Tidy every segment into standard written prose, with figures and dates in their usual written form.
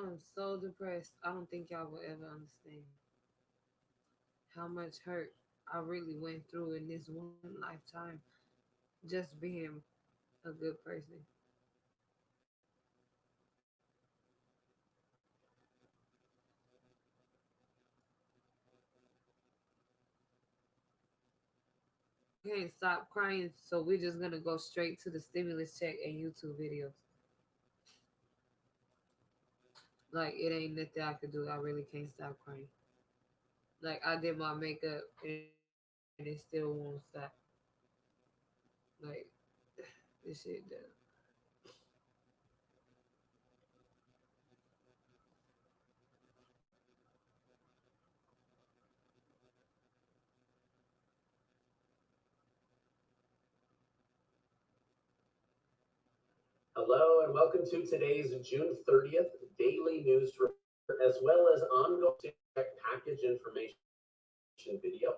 I'm so depressed. I don't think y'all will ever understand how much hurt I really went through in this one lifetime just being a good person. I can't stop crying, so we're just gonna go straight to the stimulus check and YouTube videos. Like it ain't nothing I could do. I really can't stop crying. Like I did my makeup and it still won't stop. Like this shit does. Hello and welcome to today's June 30th daily news report, as well as ongoing package information video.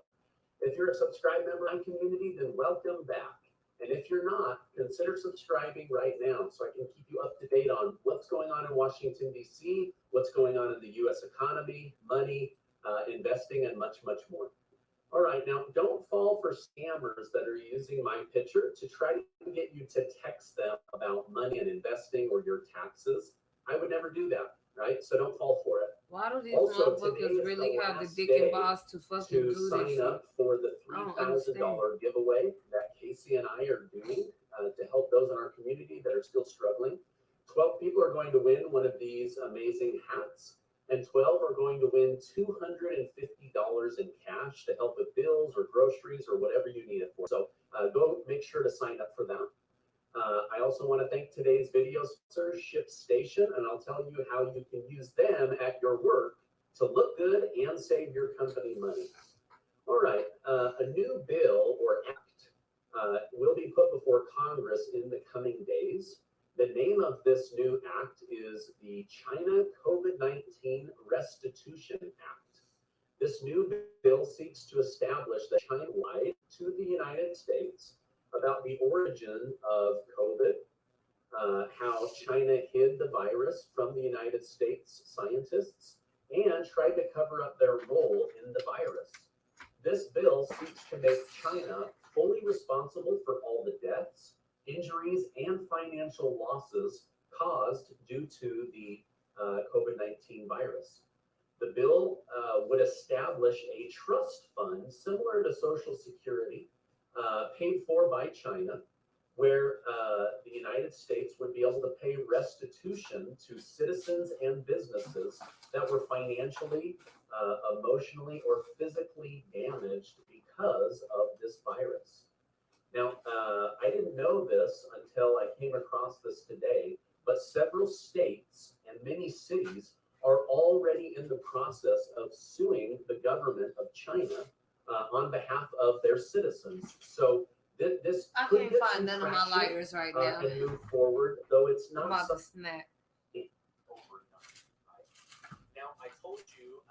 If you're a subscribed member of my community, then welcome back. And if you're not, consider subscribing right now so I can keep you up to date on what's going on in Washington, D.C., what's going on in the U.S. economy, money, investing, and much, much more. All right, now don't fall for scammers that are using my picture to try to get you to text them about money and investing or your taxes. I would never do that, right? So don't fall for it. Why do these Also, today motherfuckers is the really have the last dick and day balls to fucking to do this sign shit? up for the I don't understand. $3,000 giveaway that Casey and I are doing to help those in our community that are still struggling. 12 people are going to win one of these amazing hats, and 12 are going to win $250 in cash to help with bills or groceries or whatever you need it for. So go make sure to sign up for that. I also want to thank today's video sponsor, ShipStation, and I'll tell you how you can use them at your work to look good and save your company money. All right, a new bill or act will be put before Congress in the coming days. The name of this new act is the China COVID-19 Restitution Act. This new bill seeks to establish that China lied to the United States about the origin of COVID, how China hid the virus from the United States scientists, and tried to cover up their role in the virus. This bill seeks to make China fully responsible for all the deaths, injuries, and financial losses caused due to the COVID 19 virus. The bill would establish a trust fund similar to Social Security, paid for by China, where the United States would be able to pay restitution to citizens and businesses that were financially, emotionally, or physically damaged because of this virus. Now, I didn't know this until I came across this today, but several states and many cities are already in the process of suing the government of China on behalf of their citizens. So this I could can't get find some none of my traction lighters right now. and move forward, though it's I'm not about to something snap. overnight. Now, I told you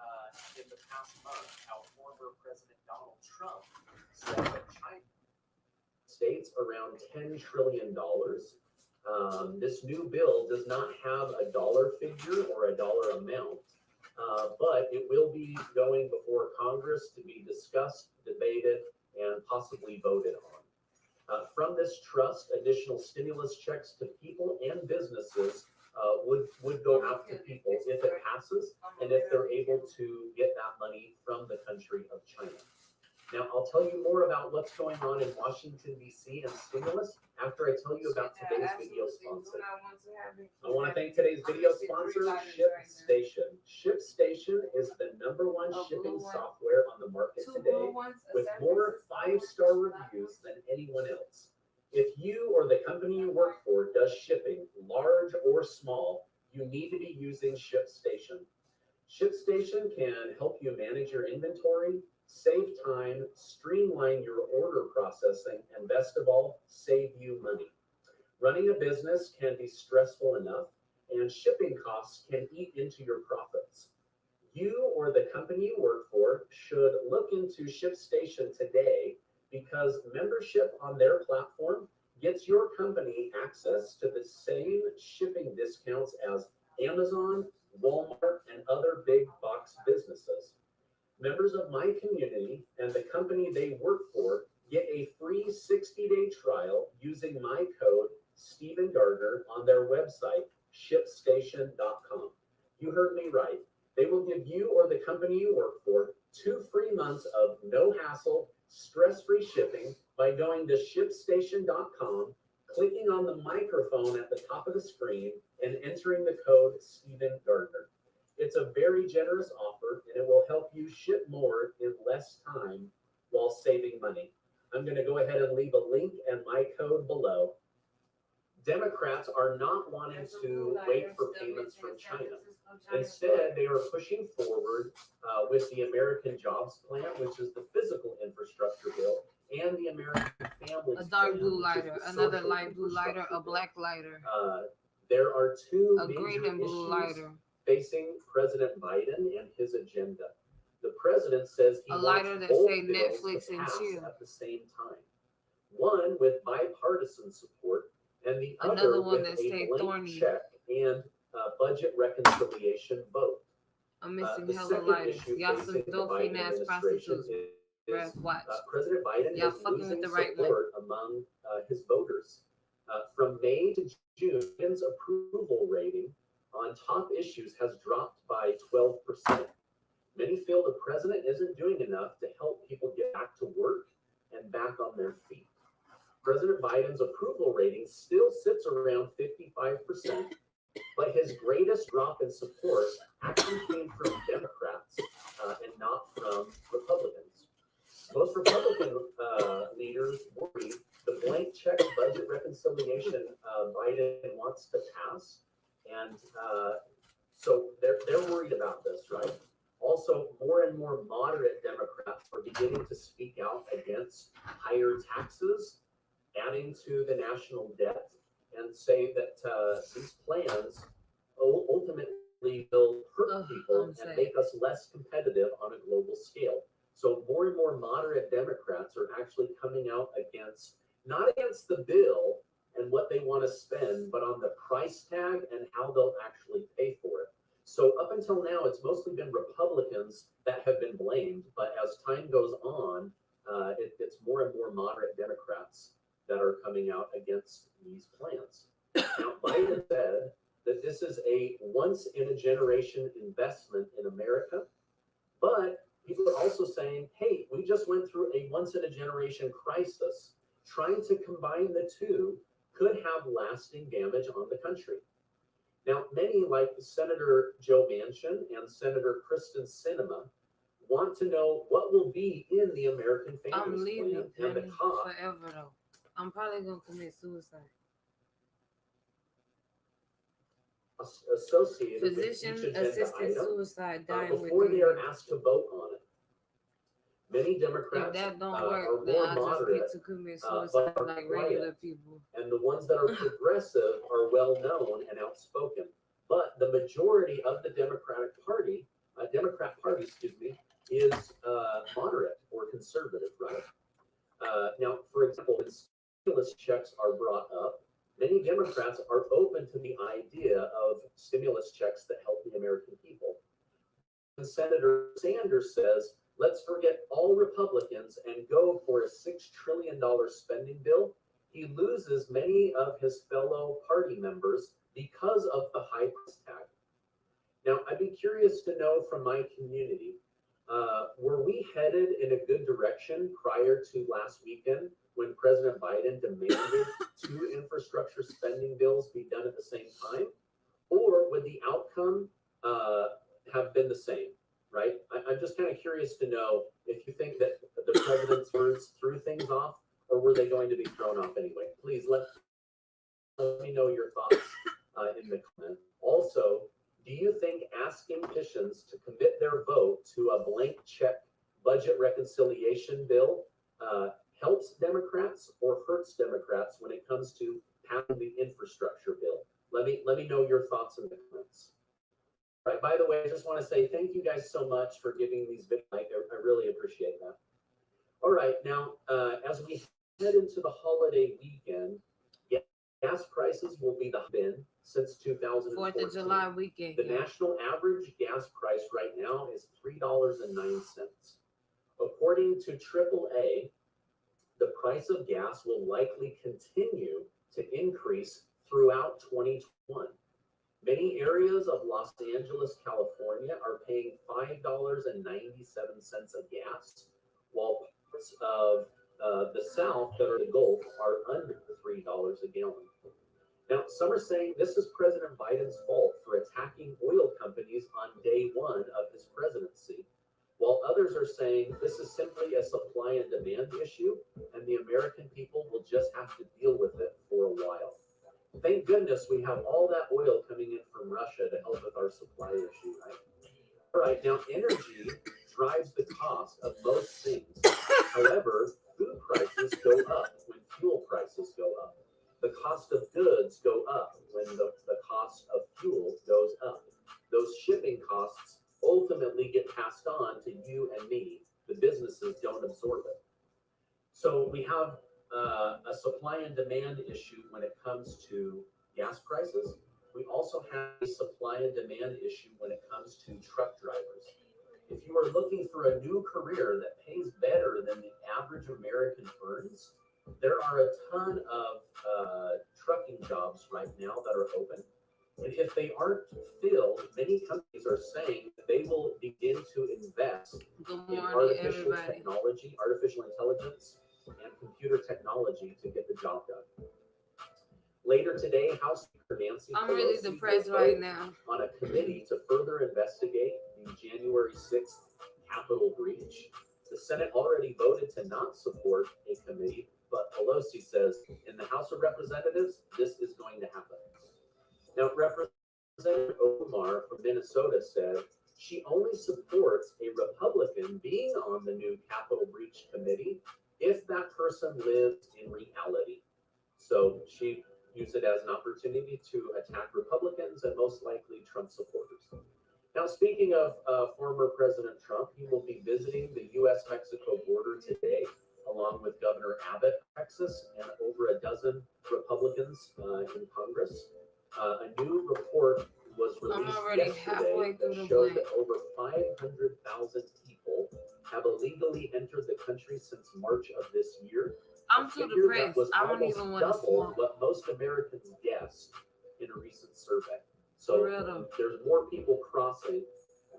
in the past month how former President Donald Trump said that China States around $10 trillion. This new bill does not have a dollar figure or a dollar amount, but it will be going before Congress to be discussed, debated, and possibly voted on. From this trust, additional stimulus checks to people and businesses would go out to people if it passes and if they're able to get that money from the country of China. Now, I'll tell you more about what's going on in Washington, D.C. and stimulus after I tell you about today's video sponsor. I want to thank today's video sponsor, ShipStation. ShipStation is the #1 shipping software on the market today with more 5-star reviews than anyone else. If you or the company you work for does shipping, large or small, you need to be using ShipStation. ShipStation can help you manage your inventory, save time, streamline your order processing, and best of all, save you money. Running a business can be stressful enough, and shipping costs can eat into your profits. You or the company you work for should look into ShipStation today because membership on their platform gets your company access to the same shipping discounts as Amazon, Walmart, and other big box businesses. Members of my community and the company they work for get a free 60-day trial using my code Stephen Gardner on their website, shipstation.com. You heard me right. They will give you or the company you work for 2 free months of no hassle, stress-free shipping by going to shipstation.com, clicking on the microphone at the top of the screen, and entering the code Stephen Gardner. It's a very generous offer, and it will help you ship more in less time while saving money. I'm going to go ahead and leave a link and my code below. Democrats are not wanting to wait for payments from China. Instead, they are pushing forward with the American Jobs Plan, which is the physical infrastructure bill, and the American Families A dark Plan, blue which is lighter, the another social light blue lighter, infrastructure a bill. black lighter, There are two a green major and blue issues lighter, facing President Biden and his agenda. The president says he a wants lighter that both say bills Netflix to and pass chill, at the same time. One with bipartisan support, and the another other one with that a say blank thorny. check and budget reconciliation vote. I'm missing The hella second lighters. issue Y'all some facing the dope Biden ass administration prostitutes. is Watch. President Biden Y'all is fucking with losing the right one. support among his voters. From May to June, Biden's approval rating on top issues has dropped by 12%. Many feel the president isn't doing enough to help people get back to work and back on their feet. President Biden's approval rating still sits around 55%, but his greatest drop in support actually came from Democrats and not from Republicans. Most Republican leaders worry the blank check budget reconciliation Biden wants to pass, and so they're worried about this, right? Also, more and more moderate Democrats are beginning to speak out against higher taxes, adding to the national debt, and say that these plans ultimately will hurt people and make us less competitive on a global scale. So more and more moderate Democrats are actually coming out against, not against the bill and what they want to spend, but on the price tag and how they'll actually pay for it. So up until now, it's mostly been Republicans that have been blamed, but as time goes on, it's more and more moderate Democrats that are coming out against these plans. Now, Biden said that this is a once-in-a-generation investment in America, but people are also saying, hey, we just went through a once-in-a-generation crisis. Trying to combine the two could have lasting damage on the country. Now, many, like Senator Joe Manchin and Senator Kristen Sinema, want to know what will be in the American Families Plan and the cost forever though. I'm probably gonna commit suicide. associated with each Physician agenda assisted item suicide dying with before they are grief. asked to vote on it. Many If Democrats that don't are work, then more I just moderate, get to commit but suicide are like regular quiet, people. and the ones that are progressive are well known and outspoken. But the majority of the Democrat Party, is moderate or conservative, right? Now, for example, when stimulus checks are brought up, many Democrats are open to the idea of stimulus checks that help the American people. And Senator Sanders says, let's forget all Republicans and go for a $6 trillion spending bill, he loses many of his fellow party members because of the high price tag. Now, I'd be curious to know from my community, were we headed in a good direction prior to last weekend when President Biden demanded 2 infrastructure spending bills be done at the same time? Or would the outcome have been the same, right? I'm just kind of curious to know if you think that the president's words threw things off, or were they going to be thrown off anyway? Please let me know your thoughts in the comment. Also, do you think asking politicians to commit their vote to a blank check budget reconciliation bill helps Democrats or hurts Democrats when it comes to passing the infrastructure bill? Let me know your thoughts in the comments. Right. By the way, I just want to say thank you guys so much for giving these videos. I really appreciate that. All right, now as we head into the holiday weekend, Gas prices will be the bin since Fourth of 2014. July weekend, The yeah. national average gas price right now is $3.09. According to AAA, the price of gas will likely continue to increase throughout 2021. Many areas of Los Angeles, California are paying $5.97 a gas, while parts of the South that are the Gulf are under $3 a gallon. Now, some are saying this is President Biden's fault for attacking oil companies on day one of his presidency, while others are saying this is simply a supply and demand issue, and the American people will just have to deal with it for a while. Thank goodness we have all that oil coming in from Russia to help with our supply issue, right? All right, now energy drives the cost of most things. However, food prices go up when fuel prices go up. The cost of goods go up when the cost of fuel goes up. Those shipping costs ultimately get passed on to you and me. The businesses don't absorb it. So we have a supply and demand issue when it comes to gas prices. We also have a supply and demand issue when it comes to truck drivers. If you are looking for a new career that pays better than the average American earns, there are a ton of trucking jobs right now that are open. And if they aren't filled, many companies are saying that they will begin to invest in artificial technology, artificial intelligence, and computer technology to get the job done. Later today, House Speaker Nancy I'm Pelosi really depressed right now. on a committee to further investigate the January 6th Capitol breach. The Senate already voted to not support a committee, but Pelosi says in the House of Representatives, this is going to happen. Now, Representative Omar from Minnesota said she only supports a Republican being on the new Capitol breach committee if that person lives in reality. So she used it as an opportunity to attack Republicans and most likely Trump supporters. Now, speaking of former President Trump, he will be visiting the U.S.-Mexico border today, along with Governor Abbott of Texas and over a dozen Republicans in Congress. A new report was released yesterday that showed that over 500,000 people have illegally entered the country since March of this year. I'm too depressed. I don't even want to smoke. What most Americans guessed in a recent survey. So there's more people crossing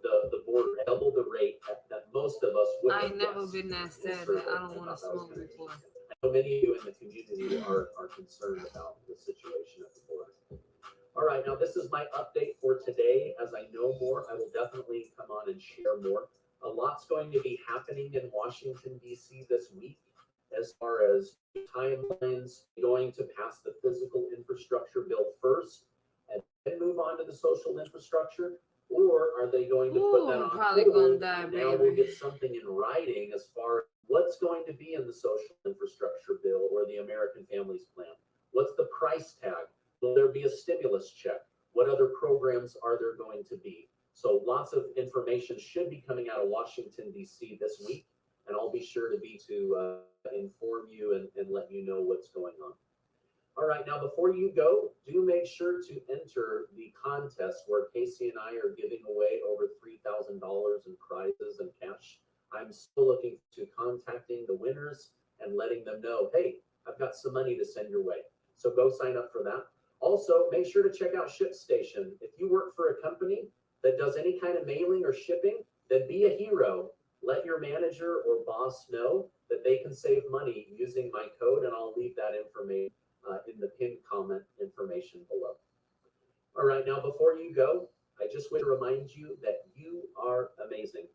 the border, double the rate that most of us would have guessed. I ain't never been that sad that I don't want to smoke before. I know many of you in the community are concerned about the situation at the border. All right, now this is my update for today. As I know more, I will definitely come on and share more. A lot's going to be happening in Washington, D.C. this week as far as timelines, going to pass the physical infrastructure bill first and then move on to the social infrastructure? Or are they going to put that on probably hold? Gonna die, And now we'll get something in writing as far as what's going to be in the social infrastructure bill or the American Families Plan. What's the price tag? Will there be a stimulus check? What other programs are there going to be? So lots of information should be coming out of Washington, D.C. this week, and I'll be sure to inform you and let you know what's going on. All right, now before you go, do make sure to enter the contest where Casey and I are giving away over $3,000 in prizes and cash. I'm still looking to contacting the winners and letting them know, hey, I've got some money to send your way. So go sign up for that. Also, make sure to check out ShipStation. If you work for a company that does any kind of mailing or shipping, then be a hero. Let your manager or boss know that they can save money using my code, and I'll leave that information in the pinned comment information below. All right, now before you go, I just want to remind you that you are amazing.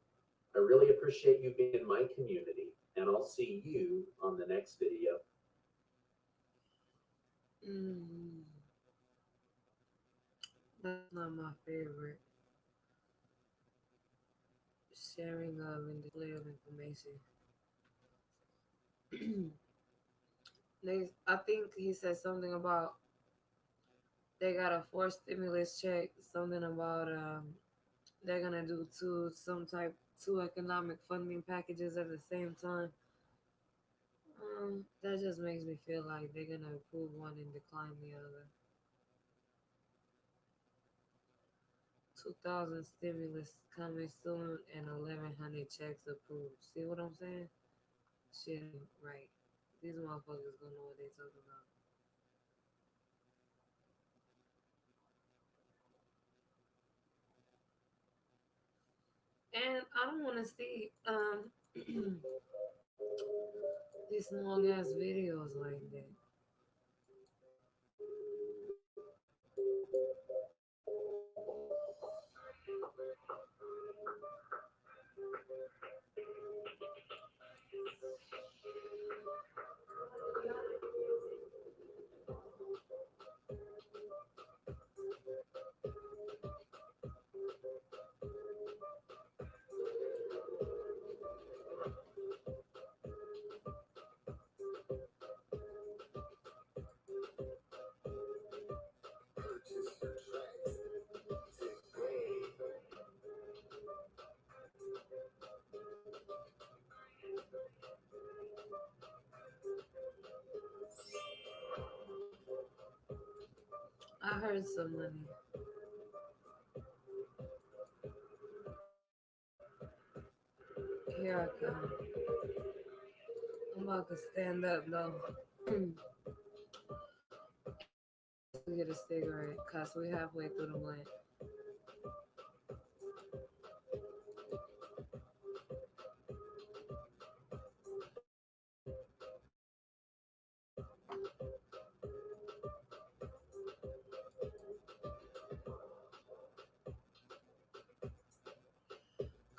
I really appreciate you being in my community, and I'll see you on the next video. That's not my favorite. Sharing of and display of information. I think he said something about they got a forced stimulus check, something about they're gonna do two economic funding packages at the same time. That just makes me feel like they're gonna approve one and decline the other. 2,000 stimulus coming soon and 1,100 checks approved. See what I'm saying? Shit ain't right. These motherfuckers gonna know what they talking about. And I don't want to see these long ass videos like that. I heard some money. Here I come. I'm about to stand up though. To get a cigarette, cause we halfway through the blunt.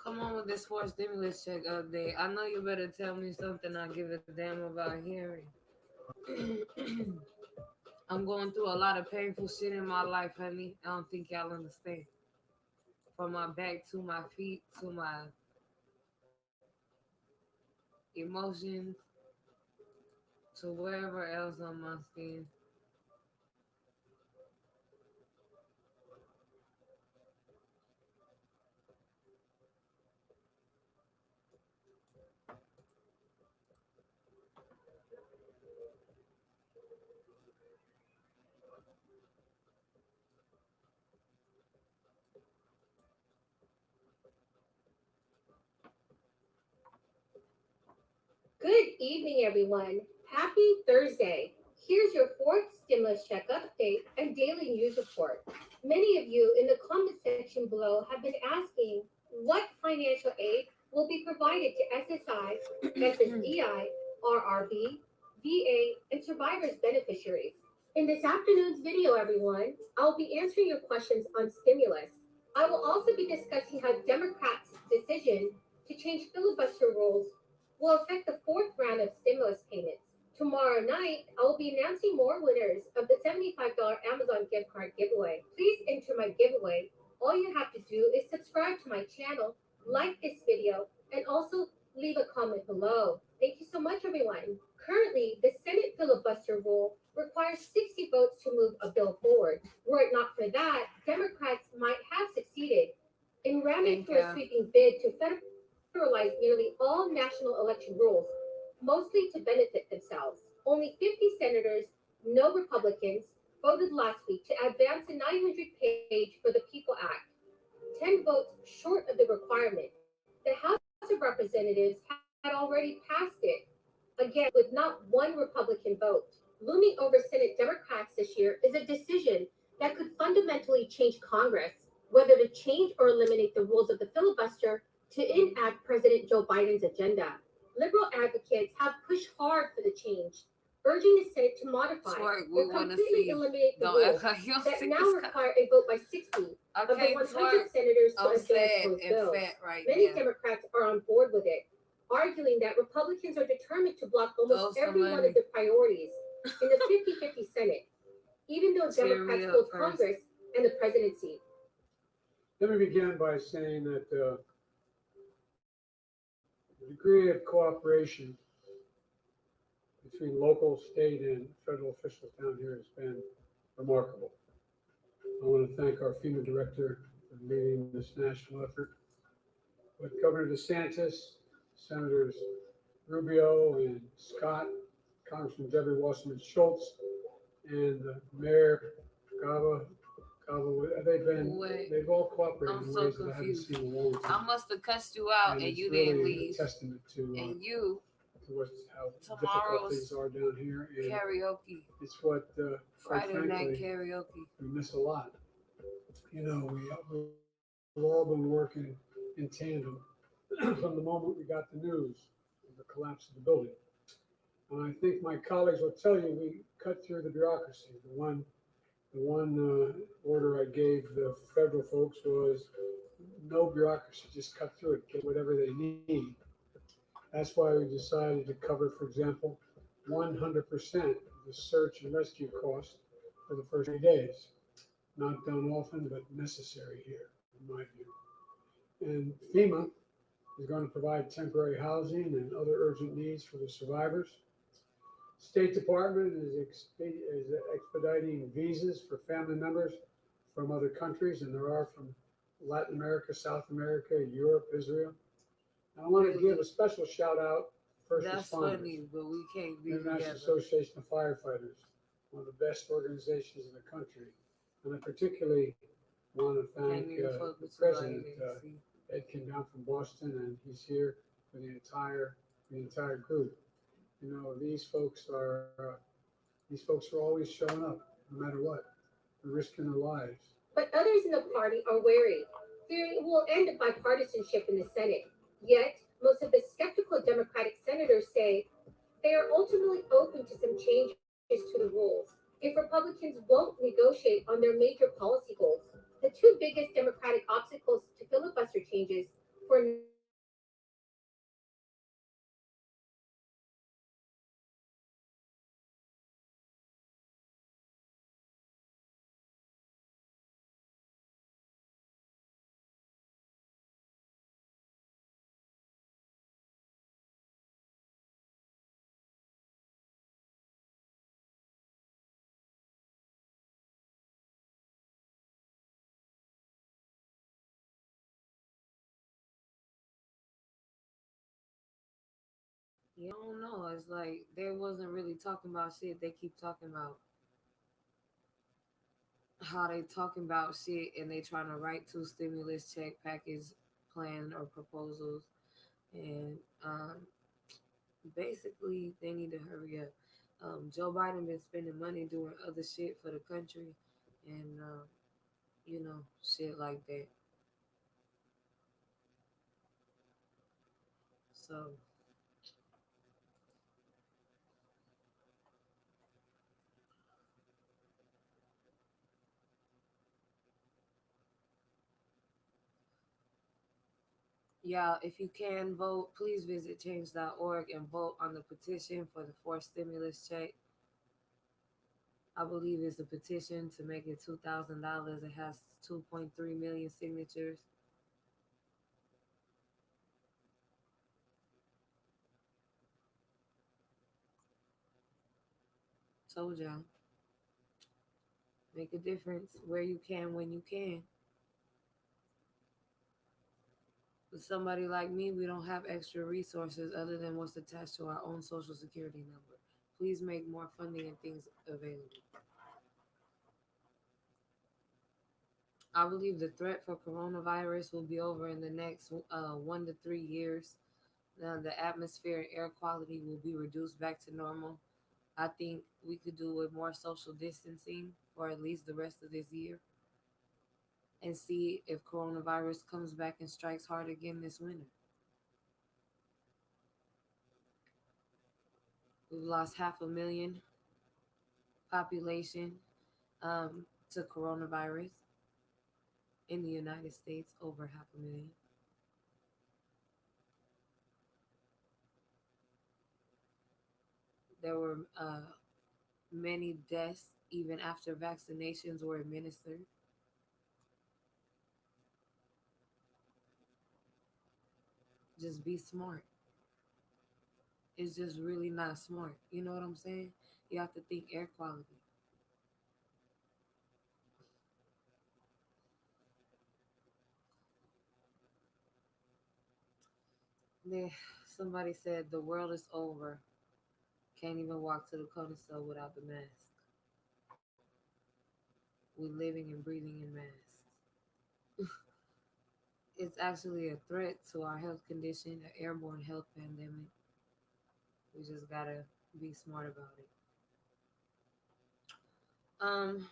Come on with this forced stimulus check update. I know you better tell me something I give a damn about hearing. I'm going through a lot of painful shit in my life, honey. I don't think y'all understand. From my back to my feet to my emotions to wherever else on my skin. Good evening, everyone. Happy Thursday. Here's your fourth stimulus check update and daily news report. Many of you in the comment section below have been asking what financial aid will be provided to SSI, SSDI, RRB, VA, and survivors beneficiaries. In this afternoon's video, everyone, I'll be answering your questions on stimulus. I will also be discussing how Democrats' decision to change filibuster rules will affect the fourth round of stimulus payments. Tomorrow night, I will be announcing more winners of the $75 Amazon gift card giveaway. Please enter my giveaway. All you have to do is subscribe to my channel, like this video, and also leave a comment below. Thank you so much, everyone. Currently, the Senate filibuster rule requires 60 votes to move a bill forward. Were it not for that, Democrats might have succeeded in ramming through a sweeping bid to federalize nearly all national election rules, mostly to benefit themselves. Only 50 senators, no Republicans, voted last week to advance the 900 page for the People Act, 10 votes short of the requirement. The House of Representatives had already passed it, again with not one Republican vote. Looming over Senate Democrats this year is a decision that could fundamentally change Congress, whether to change or eliminate the rules of the filibuster to enact President Joe Biden's agenda. Liberal advocates have pushed hard for the change, urging the Senate to modify or completely eliminate the rules that now require a vote by 60 of the 100 senators to advance those bills. Many Democrats are on board with it, arguing that Republicans are determined to block almost every one of the priorities in the 50-50 Senate, even though Democrats hold Congress and the presidency. Let me begin by saying that the degree of cooperation between local, state, and federal officials down here has been remarkable. I want to thank our FEMA director for leading this national effort. With Governor DeSantis, Senators Rubio and Scott, Congressman Debbie Wasserman Schultz, and Mayor Gaba. Wait, they've all cooperated I'm in so ways that I haven't confused. seen in a long I time. must have cussed you out And and it's you didn't really a leave. testament And you, to how difficult things tomorrow's are down here. And karaoke, it's what, quite Friday night frankly, karaoke. we miss a lot. We've all been working in tandem from the moment we got the news of the collapse of the building. And I think my colleagues will tell you we cut through the bureaucracy. The one order I gave the federal folks was no bureaucracy, just cut through it, get whatever they need. That's why we decided to cover, for example, 100% of the search and rescue costs for the first 3 days. Not done often, but necessary here, in my view. And FEMA is going to provide temporary housing and other urgent needs for the survivors. State Department is expediting visas for family members from other countries, and there are from Latin America, South America, Europe, Israel. And I want to give a special shout out to first That's responders. funny, but we can't be International together. Association of Firefighters, one of the best organizations in the country. And I particularly want to Can't thank even the fuck with you president, like that. See? Ed came down from Boston, and he's here for the entire group. These folks are always showing up, no matter what. They're risking their lives. But others in the party are wary, fearing it will end bipartisanship in the Senate. Yet, most of the skeptical Democratic senators say they are ultimately open to some changes to the rules if Republicans won't negotiate on their major policy goals. The two biggest Democratic obstacles to filibuster changes for now are immigration and border security. You don't know. It's like they wasn't really talking about shit. They keep talking about how they talking about shit and they trying to write two stimulus check package plan or proposals and basically they need to hurry up. Joe Biden been spending money doing other shit for the country and shit like that. So yeah, if you can vote, please visit change.org and vote on the petition for the fourth stimulus check. I believe it's a petition to make it $2,000. It has 2.3 million signatures. Told y'all, make a difference where you can when you can. With somebody like me, we don't have extra resources other than what's attached to our own social security number. Please make more funding and things available. I believe the threat for coronavirus will be over in the next 1 to 3 years. Now, the atmosphere and air quality will be reduced back to normal. I think we could do with more social distancing for at least the rest of this year and see if coronavirus comes back and strikes hard again this winter. We've lost 500,000 population to coronavirus in the United States, over 500,000. There were many deaths even after vaccinations were administered. Just be smart. It's just really not smart. You know what I'm saying? You have to think air quality. Yeah. Somebody said the world is over. Can't even walk to the corner store without the mask. We're living and breathing in masks. It's actually a threat to our health condition, an airborne health pandemic. We just gotta be smart about it.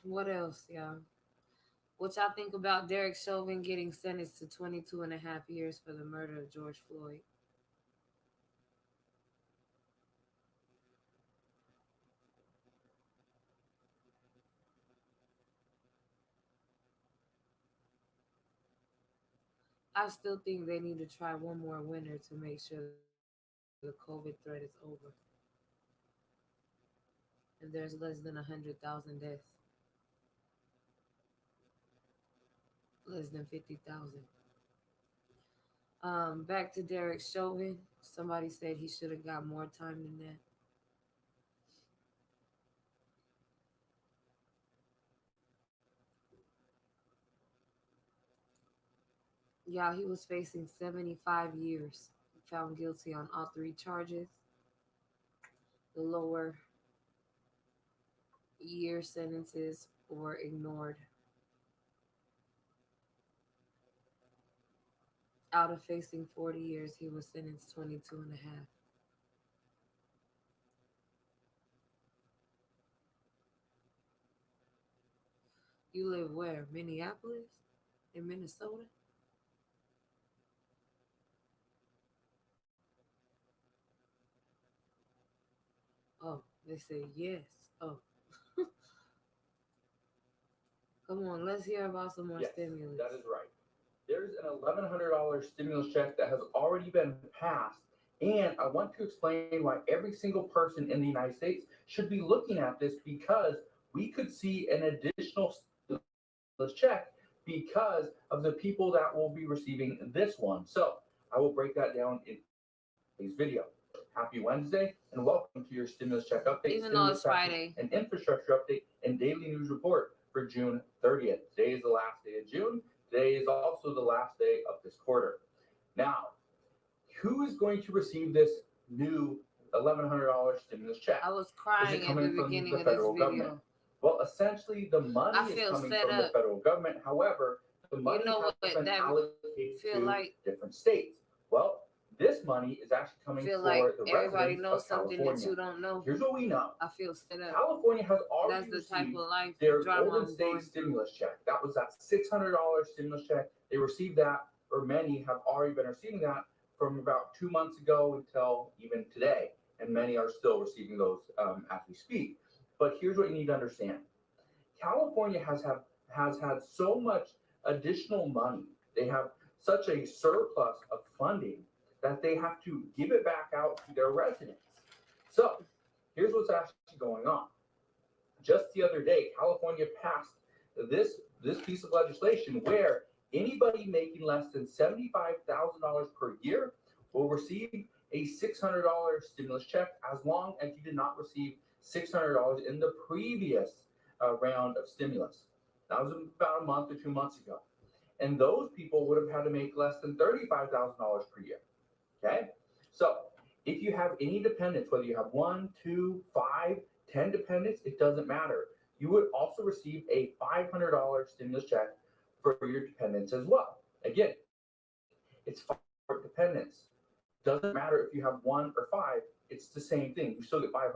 What else, y'all? What y'all think about Derek Chauvin getting sentenced to 22 and a half years for the murder of George Floyd? I still think they need to try one more winter to make sure the COVID threat is over. If there's less than 100,000 deaths, less than 50,000. Back to Derek Chauvin. Somebody said he should have got more time than that. Yeah, he was facing 75 years, found guilty on all three charges. The lower year sentences were ignored. Out of facing 40 years, he was sentenced 22 and a half. You live where? Minneapolis? In Minnesota? Oh, they say yes. Oh, come on, let's hear about some more Yes, stimulus. that is right. There's an $1,100 stimulus check that has already been passed. And I want to explain why every single person in the United States should be looking at this, because we could see an additional stimulus check because of the people that will be receiving this one. So I will break that down in today's video. Happy Wednesday and welcome to your stimulus check update, Even though stimulus it's package, Friday. and infrastructure update and daily news report for June 30th. Today is the last day of June. Today is also the last day of this quarter. Now, who is going to receive this new $1,100 stimulus check? I was Is crying it at the coming from beginning the of this federal video. government? Well, essentially, the money I is feel coming set from the up. federal government. However, the You money know has what been that allocated feel to like? different states. Well, this money is actually coming Feel for like the everybody residents knows of something that California. you don't know. Here's what we know. I feel set up. California has That's already the type received of life their drama Golden I'm State going through. stimulus check. That was that $600 stimulus check. They received that, or many have already been receiving that from about 2 months ago until even today. And many are still receiving those as we speak. But here's what you need to understand. California has had so much additional money. They have such a surplus of funding that they have to give it back out to their residents. So here's what's actually going on. Just the other day, California passed this piece of legislation where anybody making less than $75,000 per year will receive a $600 stimulus check, as long as you did not receive $600 in the previous round of stimulus. That was about a month or 2 months ago. And those people would have had to make less than $35,000 per year. Okay? So if you have any dependents, whether you have 1, 2, 5, 10 dependents, it doesn't matter. You would also receive a $500 stimulus check for your dependents as well. Again, it's for dependents. Doesn't matter if you have 1 or 5, it's the same thing. You still get $500.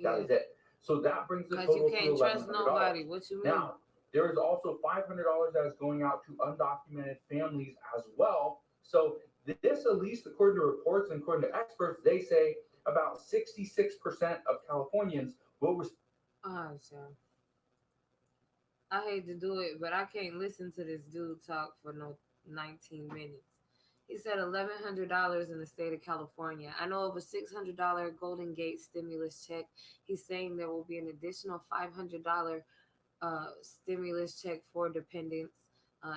That is it. So that brings the Because total you can't to trust $1,100. nobody. What you mean? Now, there is also $500 that is going out to undocumented families as well. So this, at least according to reports and according to experts, they say about 66% of Californians will receive. Oh, so I hate to do it, but I can't listen to this dude talk for no 19 minutes. He said $1,100 in the state of California. I know of a $600 Golden Gate stimulus check. He's saying there will be an additional $500 stimulus check for dependents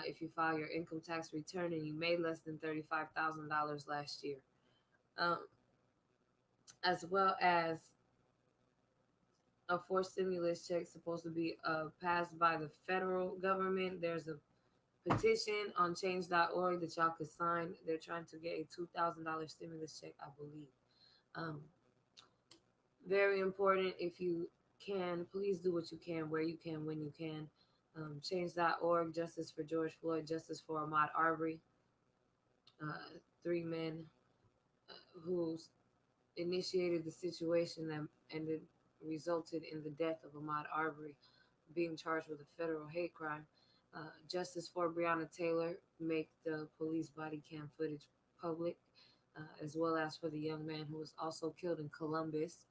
if you file your income tax return and you made less than $35,000 last year. Um, as well as a fourth stimulus check supposed to be passed by the federal government. There's a petition on change.org that y'all could sign. They're trying to get a $2,000 stimulus check, I believe. Um, Very important. If you can, please do what you can, where you can, when you can. Change.org, Justice for George Floyd, Justice for Ahmaud Arbery, three men who initiated the situation that ended resulted in the death of Ahmaud Arbery, being charged with a federal hate crime. Justice for Breonna Taylor, make the police body cam footage public, as well as for the young man who was also killed in Columbus.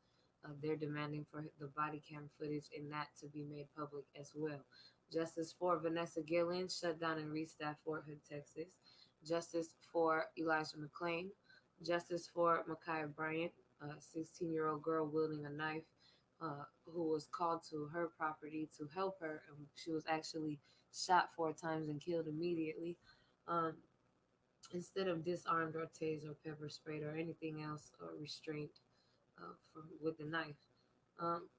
They're demanding for the body cam footage in that to be made public as well. Justice for Vanessa Gillen, shut down and restaff Fort Hood, Texas. Justice for Elijah McClain. Justice for Ma'Khia Bryant, a 16-year-old girl wielding a knife, who was called to her property to help her. And she was actually shot 4 times and killed immediately. Um, Instead of disarmed or tased or pepper sprayed or anything else or restraint with the knife. Um,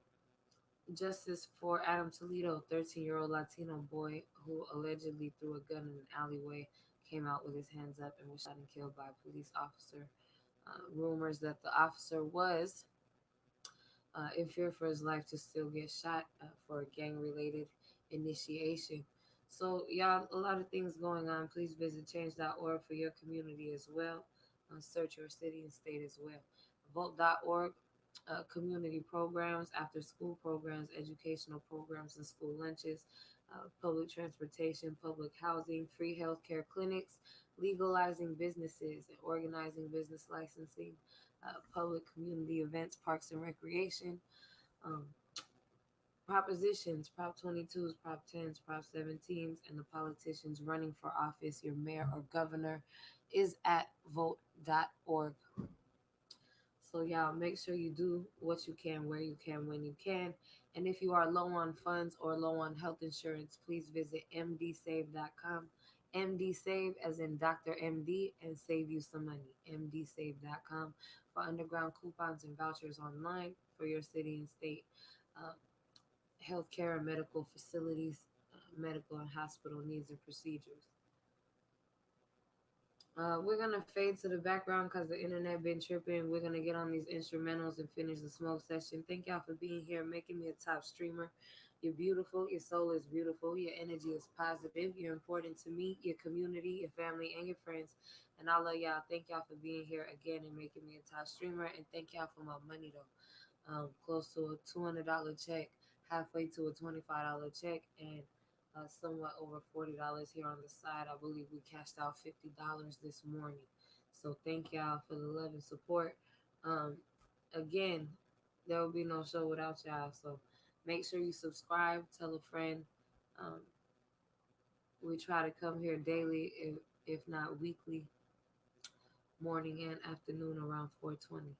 Justice for Adam Toledo, 13-year-old Latino boy who allegedly threw a gun in an alleyway, came out with his hands up and was shot and killed by a police officer. Rumors that the officer was in fear for his life to still get shot for a gang-related initiation. So, y'all, a lot of things going on. Please visit change.org for your community as well. Search your city and state as well. Vote.org, community programs, after school programs, educational programs, and school lunches, public transportation, public housing, free healthcare clinics, legalizing businesses and organizing business licensing, public community events, parks and recreation, um, propositions, Prop 22s, Prop 10s, Prop 17s, and the politicians running for office, your mayor or governor, is at vote.org. So, y'all, make sure you do what you can, where you can, when you can. And if you are low on funds or low on health insurance, please visit mdsave.com. MDSave as in Dr. MD, and save you some money. mdsave.com for underground coupons and vouchers online for your city and state. Um, Healthcare and medical facilities, medical and hospital needs and procedures. We're gonna fade to the background because the internet been tripping. We're gonna get on these instrumentals and finish the smoke session. Thank y'all for being here, making me a top streamer. You're beautiful. Your soul is beautiful. Your energy is positive. You're important to me, your community, your family, and your friends. And I love y'all. Thank y'all for being here again and making me a top streamer. And thank y'all for my money though. Close to a $200 check, halfway to a $25 check, and somewhat over $40 here on the side. I believe we cashed out $50 this morning. So thank y'all for the love and support. Again, there will be no show without y'all. So make sure you subscribe, tell a friend. Um, we try to come here daily, if not weekly, morning and afternoon around 4:20.